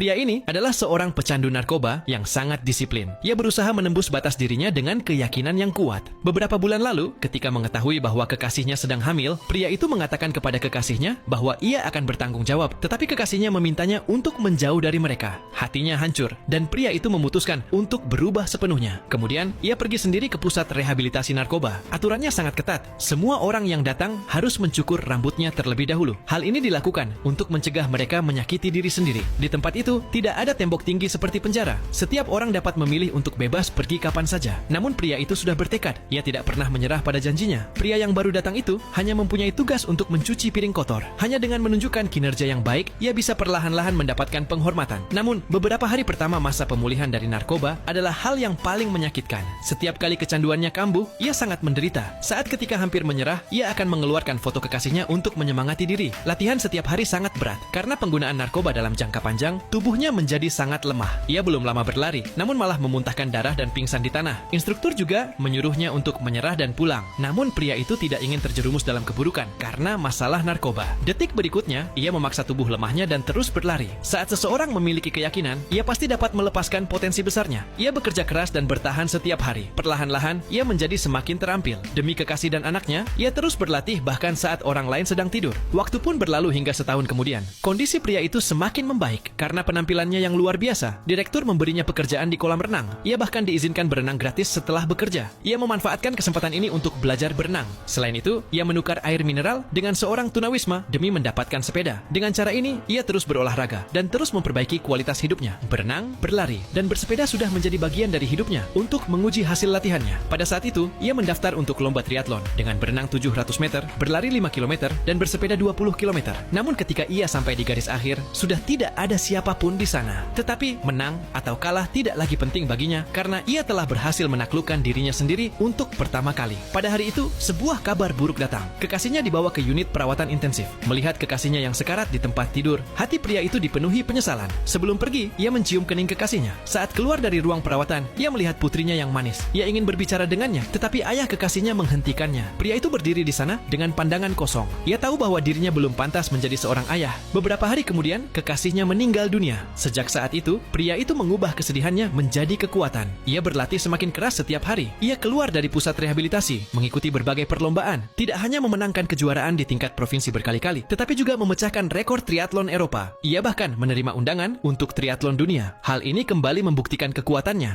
Pria ini adalah seorang pecandu narkoba yang sangat disiplin. Ia berusaha menembus batas dirinya dengan keyakinan yang kuat. Beberapa bulan lalu, ketika mengetahui bahwa kekasihnya sedang hamil, pria itu mengatakan kepada kekasihnya bahwa ia akan bertanggung jawab, tetapi kekasihnya memintanya untuk menjauh dari mereka. Hatinya hancur, dan pria itu memutuskan untuk berubah sepenuhnya. Kemudian, ia pergi sendiri ke pusat rehabilitasi narkoba. Aturannya sangat ketat. Semua orang yang datang harus mencukur rambutnya terlebih dahulu. Hal ini dilakukan untuk mencegah mereka menyakiti diri sendiri. Di tempat itu, tidak ada tembok tinggi seperti penjara. Setiap orang dapat memilih untuk bebas pergi kapan saja. Namun pria itu sudah bertekad. Ia tidak pernah menyerah pada janjinya. Pria yang baru datang itu hanya mempunyai tugas untuk mencuci piring kotor. Hanya dengan menunjukkan kinerja yang baik, ia bisa perlahan-lahan mendapatkan penghormatan. Namun, beberapa hari pertama masa pemulihan dari narkoba adalah hal yang paling menyakitkan. Setiap kali kecanduannya kambuh, ia sangat menderita. Saat ketika hampir menyerah, ia akan mengeluarkan foto kekasihnya untuk menyemangati diri. Latihan setiap hari sangat berat. Karena penggunaan narkoba dalam jangka panjang, tubuhnya menjadi sangat lemah. Ia belum lama berlari, namun malah memuntahkan darah dan pingsan di tanah. Instruktur juga menyuruhnya untuk menyerah dan pulang. Namun pria itu tidak ingin terjerumus dalam keburukan karena masalah narkoba. Detik berikutnya, ia memaksa tubuh lemahnya dan terus berlari. Saat seseorang memiliki keyakinan, ia pasti dapat melepaskan potensi besarnya. Ia bekerja keras dan bertahan setiap hari. Perlahan-lahan, ia menjadi semakin terampil. Demi kekasih dan anaknya, ia terus berlatih bahkan saat orang lain sedang tidur. Waktu pun berlalu hingga setahun kemudian. Kondisi pria itu semakin membaik karena penampilannya yang luar biasa. Direktur memberinya pekerjaan di kolam renang. Ia bahkan diizinkan berenang gratis setelah bekerja. Ia memanfaatkan kesempatan ini untuk belajar berenang. Selain itu, ia menukar air mineral dengan seorang tunawisma demi mendapatkan sepeda. Dengan cara ini, ia terus berolahraga dan terus memperbaiki kualitas hidupnya. Berenang, berlari, dan bersepeda sudah menjadi bagian dari hidupnya untuk menguji hasil latihannya. Pada saat itu, ia mendaftar untuk lomba triathlon dengan berenang 700 meter, berlari 5 km, dan bersepeda 20 km. Namun ketika ia sampai di garis akhir, sudah tidak ada siapapun di sana. Tetapi menang atau kalah tidak lagi penting baginya karena ia telah berhasil menaklukkan dirinya sendiri untuk pertama kali. Pada hari itu, sebuah kabar buruk datang. Kekasihnya dibawa ke unit perawatan intensif. Melihat kekasihnya yang sekarat di tempat tidur, hati pria itu dipenuhi penyesalan. Sebelum pergi, ia mencium kening kekasihnya. Saat keluar dari ruang perawatan, ia melihat putrinya yang manis. Ia ingin berbicara dengannya, tetapi ayah kekasihnya menghentikannya. Pria itu berdiri di sana dengan pandangan kosong. Ia tahu bahwa dirinya belum pantas menjadi seorang ayah. Beberapa hari kemudian, kekasihnya meninggal dunia. Sejak saat itu, pria itu mengubah kesedihannya menjadi kekuatan. Ia berlatih semakin keras setiap hari. Ia keluar dari pusat rehabilitasi, mengikuti berbagai perlombaan. Tidak hanya memenangkan kejuaraan di tingkat provinsi berkali-kali, tetapi juga memecahkan rekor triathlon Eropa. Ia bahkan menerima undangan untuk triathlon dunia. Hal ini kembali membuktikan kekuatannya.